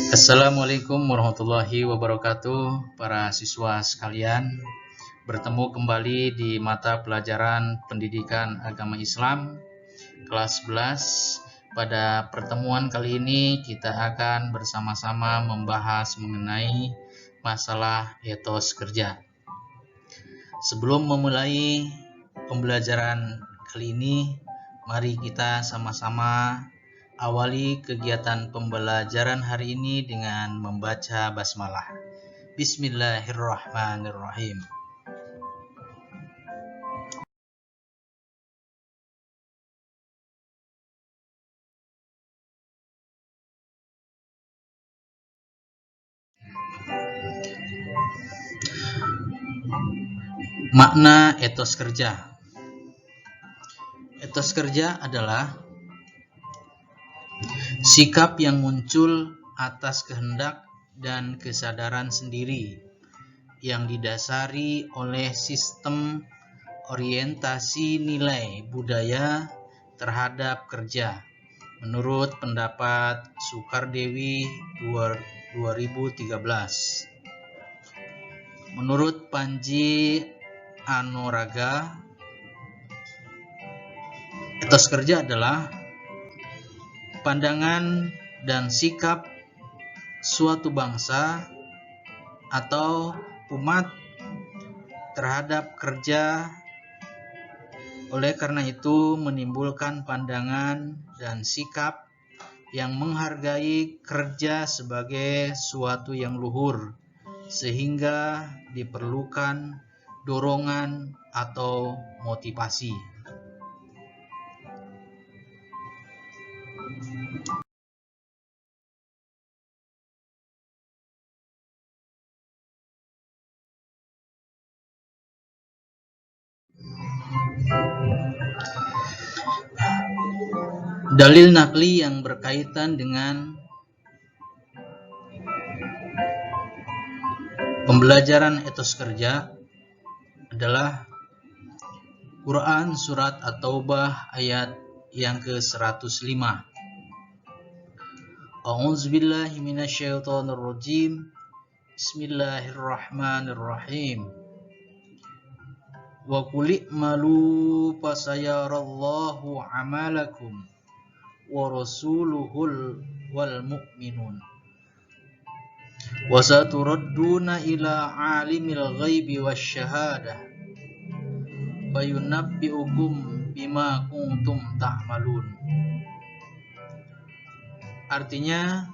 Assalamualaikum warahmatullahi wabarakatuh, para siswa sekalian. Bertemu kembali di mata pelajaran Pendidikan Agama Islam kelas 11. Pada pertemuan kali ini kita akan bersama-sama membahas mengenai masalah etos kerja. Sebelum memulai pembelajaran kali ini, mari kita sama-sama awali kegiatan pembelajaran hari ini dengan membaca basmalah. Bismillahirrahmanirrahim. Makna etos kerja. Etos kerja adalah sikap yang muncul atas kehendak dan kesadaran sendiri yang didasari oleh sistem orientasi nilai budaya terhadap kerja menurut pendapat Sukardewi 2013. Menurut Panji Anoraga, etos kerja adalah pandangan dan sikap suatu bangsa atau umat terhadap kerja. Oleh karena itu menimbulkan pandangan dan sikap yang menghargai kerja sebagai suatu yang luhur, sehingga diperlukan dorongan atau motivasi. Dalil nakli yang berkaitan dengan pembelajaran etos kerja adalah Quran Surat At-Taubah ayat yang ke-105. A'udzubillahi minasyaitonirrajim. Bismillahirrahmanirrahim. Wa qul i'malu fasayarallahu 'amalakum wa rasuluhul wal mu'minun wa saturadduna ila 'alimil ghaibi wasyahadah fayunabbi'ukum bima kuntum ta'malun. Artinya,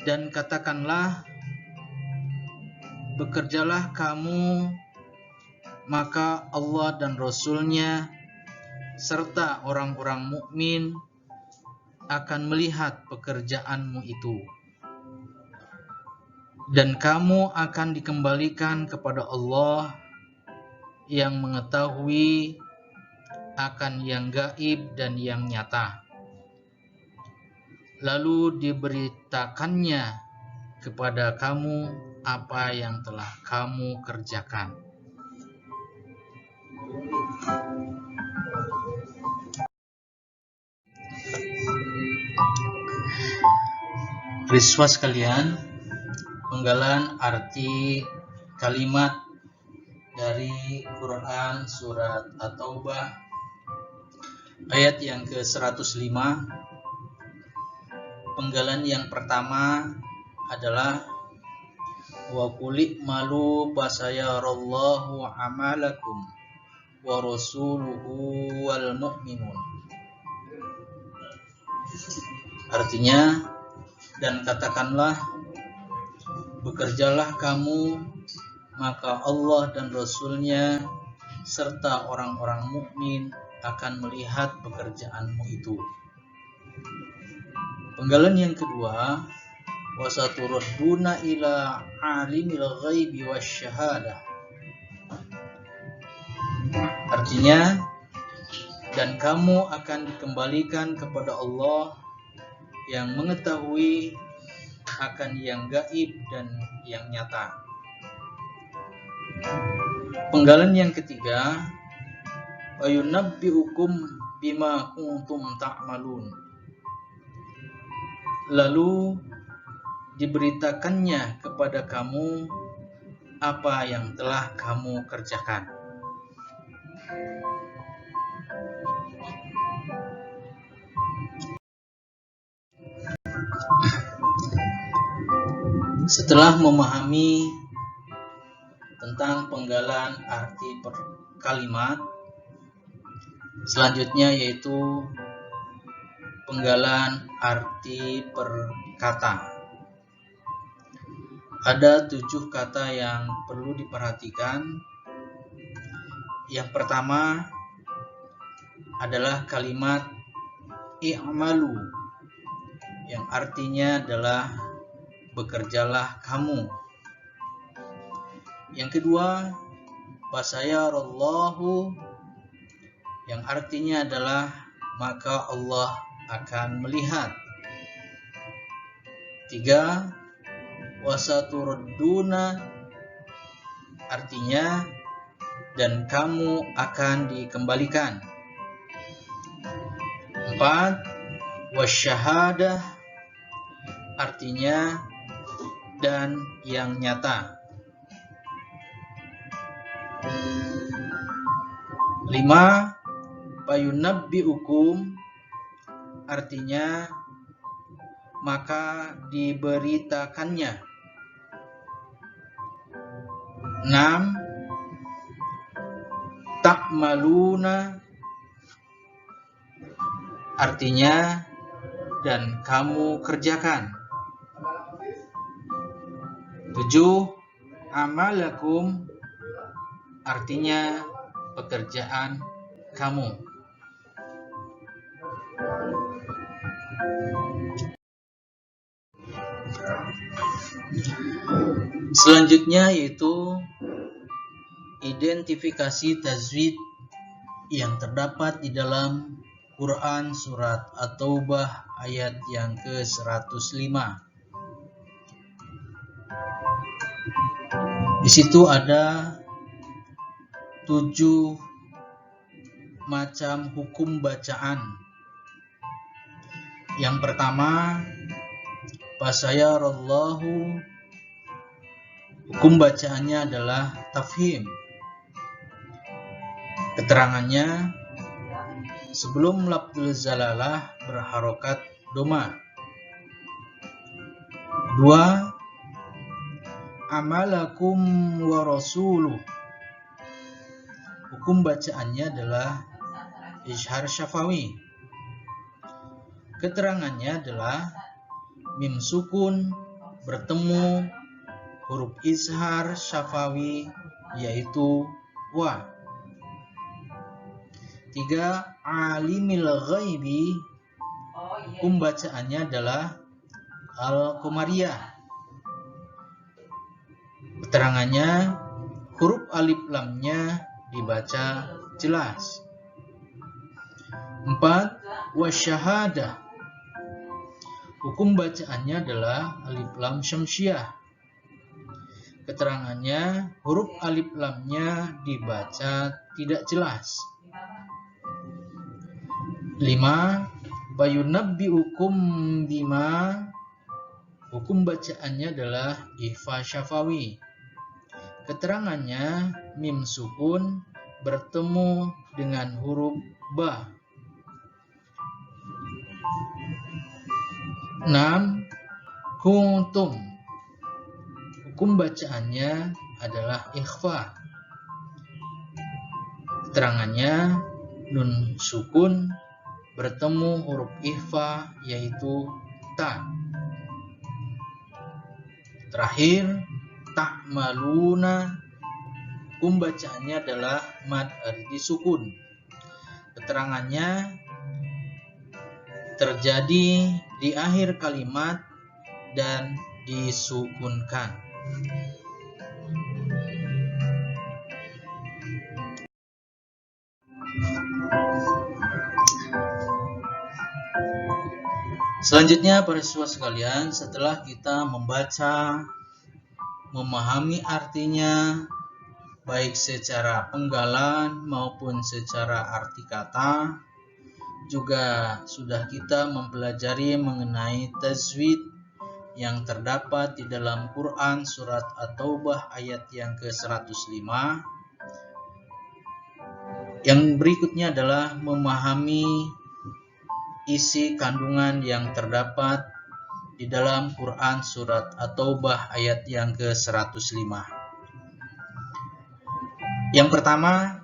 dan katakanlah, bekerjalah kamu, maka Allah dan Rasul-Nya serta orang-orang mukmin akan melihat pekerjaanmu itu, dan kamu akan dikembalikan kepada Allah yang mengetahui akan yang gaib dan yang nyata, lalu diberitakannya kepada kamu apa yang telah kamu kerjakan. Siswa sekalian, penggalan arti kalimat dari Quran Surat At-Taubah ayat yang ke-105. Penggalan yang pertama adalah wa qul i'malu fasayarallahu 'amalakum wa rasuluhu wal mu'minun. Artinya, dan katakanlah, bekerjalah kamu, maka Allah dan Rasul-Nya serta orang-orang mukmin akan melihat pekerjaanmu itu. Penggalan yang kedua, wasaturadduna ila alimil ghaibi wasyahadah. Artinya, dan kamu akan dikembalikan kepada Allah yang mengetahui akan yang gaib dan yang nyata. Penggalan yang ketiga, wa yunabbi'ukum bima kuntum ta'malun. Lalu diberitakannya kepada kamu apa yang telah kamu kerjakan. Setelah memahami tentang penggalan arti per kalimat, selanjutnya yaitu penggalan arti per kata. Ada 7 kata yang perlu diperhatikan. Yang pertama adalah kalimat i'malu, yang artinya adalah bekerjalah kamu. Yang kedua, fasayarallahu, yang artinya adalah maka Allah akan melihat. 3, wasaturduna, artinya dan kamu akan dikembalikan. 4, wasyahadah, artinya dan yang nyata. 5, fayunabbi'ukum, artinya maka diberitakannya. 6, ta'maluna, artinya dan kamu kerjakan. 7, amalakum, artinya pekerjaan kamu. Selanjutnya yaitu identifikasi tajwid yang terdapat di dalam Quran surat At-Taubah ayat yang ke-105. Di situ ada 7 macam hukum bacaan. Yang pertama, fasayarallahu, hukum bacaannya adalah tafhim. Keterangannya, sebelum lafzul zalalah berharokat doma. 2, amalakum wa rasuluh, hukum bacaannya adalah izhar syafawi. Keterangannya adalah mim sukun bertemu huruf izhar syafawi yaitu wa. 3, alimil ghaibi, hukum bacaannya adalah al-qamariyah. Keterangannya huruf alif lamnya dibaca jelas. 4, wasyahadah, hukum bacaannya adalah alif lam syamsiyah. Keterangannya huruf alif lamnya dibaca tidak jelas. 5, fayunabbi'ukum bima, hukum bacaannya adalah ikhfa syafawi. Keterangannya mim sukun bertemu dengan huruf ba. 6, kuntum, hukum bacaannya adalah ikhfa. Keterangannya nun sukun bertemu huruf ikhfa yaitu ta. Terakhir, ta'maluna, hukum bacaannya adalah mad ardi sukun. Keterangannya terjadi di akhir kalimat dan disukunkan. Selanjutnya para siswa sekalian, setelah kita membaca, memahami artinya baik secara penggalan maupun secara arti kata, juga sudah kita mempelajari mengenai tajwid yang terdapat di dalam Quran surat At-Taubah ayat yang ke-105. Yang berikutnya adalah memahami isi kandungan yang terdapat di dalam Quran surat At-Taubah ayat yang ke-105. Yang pertama,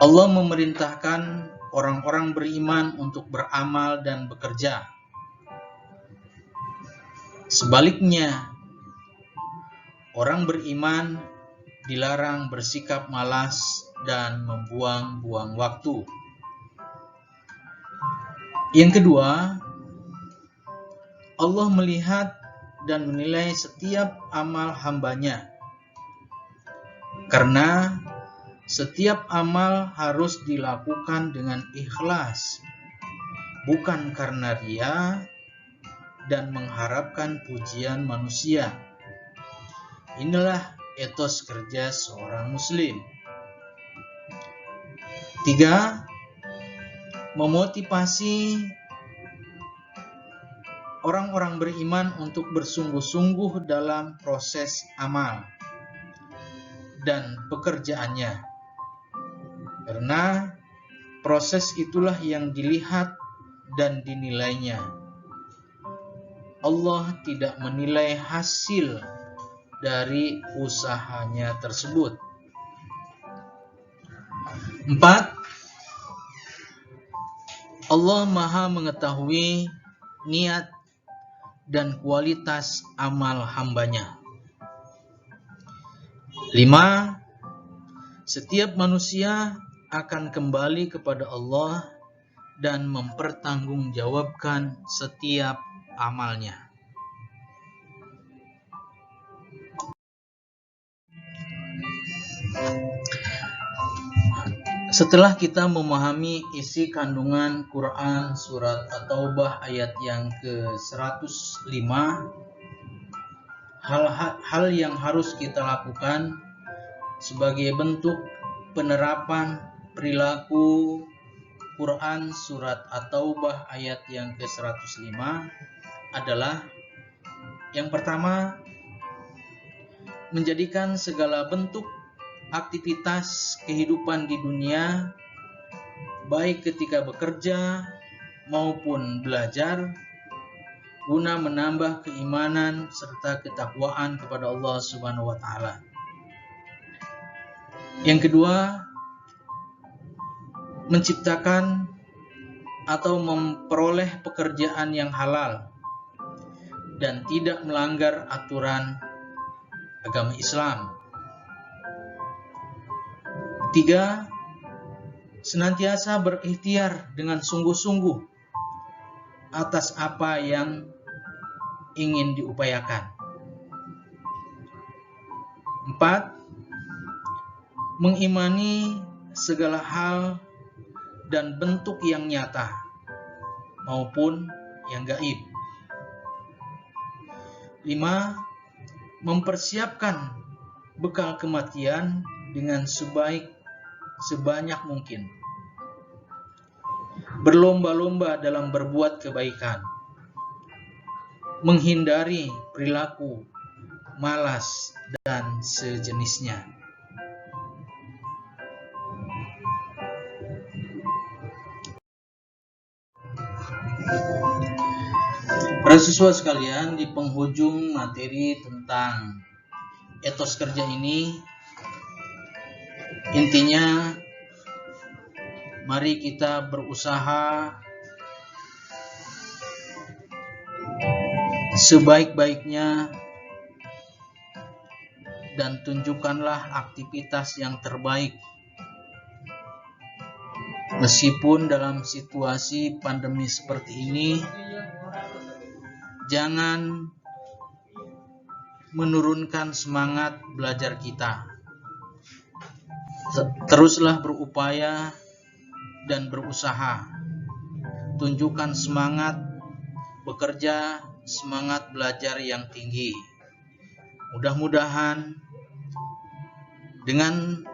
Allah memerintahkan orang-orang beriman untuk beramal dan bekerja. Sebaliknya, orang beriman dilarang bersikap malas dan membuang-buang waktu. Yang kedua, Allah melihat dan menilai setiap amal hambanya, karena setiap amal harus dilakukan dengan ikhlas, bukan karena ria dan mengharapkan pujian manusia. Inilah etos kerja seorang muslim. 3. Memotivasi orang-orang beriman untuk bersungguh-sungguh dalam proses amal dan pekerjaannya, karena proses itulah yang dilihat dan dinilainya. Allah tidak menilai hasil dari usahanya tersebut. 4. Allah Maha mengetahui niat dan kualitas amal hambanya. 5. Setiap manusia akan kembali kepada Allah dan mempertanggungjawabkan setiap amalnya. Setelah kita memahami isi kandungan Quran surat At-Taubah ayat yang ke-105, hal yang harus kita lakukan sebagai bentuk penerapan perilaku Quran surat At-Taubah ayat yang ke-105 adalah: yang pertama, menjadikan segala bentuk aktivitas kehidupan di dunia, baik ketika bekerja maupun belajar, guna menambah keimanan serta ketakwaan kepada Allah Subhanahu wa Ta'ala. Yang kedua, menciptakan atau memperoleh pekerjaan yang halal dan tidak melanggar aturan agama Islam. 3. Senantiasa berikhtiar dengan sungguh-sungguh atas apa yang ingin diupayakan. 4. Mengimani segala hal dan bentuk yang nyata maupun yang gaib. 5. Mempersiapkan bekal kematian dengan sebanyak mungkin. Berlomba-lomba dalam berbuat kebaikan. Menghindari perilaku malas dan sejenisnya. Para siswa sekalian, di penghujung materi tentang etos kerja ini, intinya mari kita berusaha sebaik-baiknya dan tunjukkanlah aktivitas yang terbaik. Meskipun dalam situasi pandemi seperti ini, jangan menurunkan semangat belajar kita. Teruslah berupaya dan berusaha. Tunjukkan semangat bekerja, semangat belajar yang tinggi. Mudah-mudahan dengan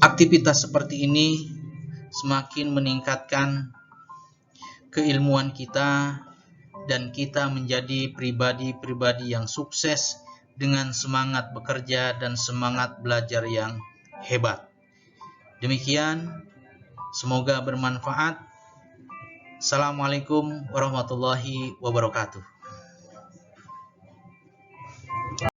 aktivitas seperti ini semakin meningkatkan keilmuan kita, dan kita menjadi pribadi-pribadi yang sukses dengan semangat bekerja dan semangat belajar yang hebat. Demikian, semoga bermanfaat. Assalamualaikum warahmatullahi wabarakatuh.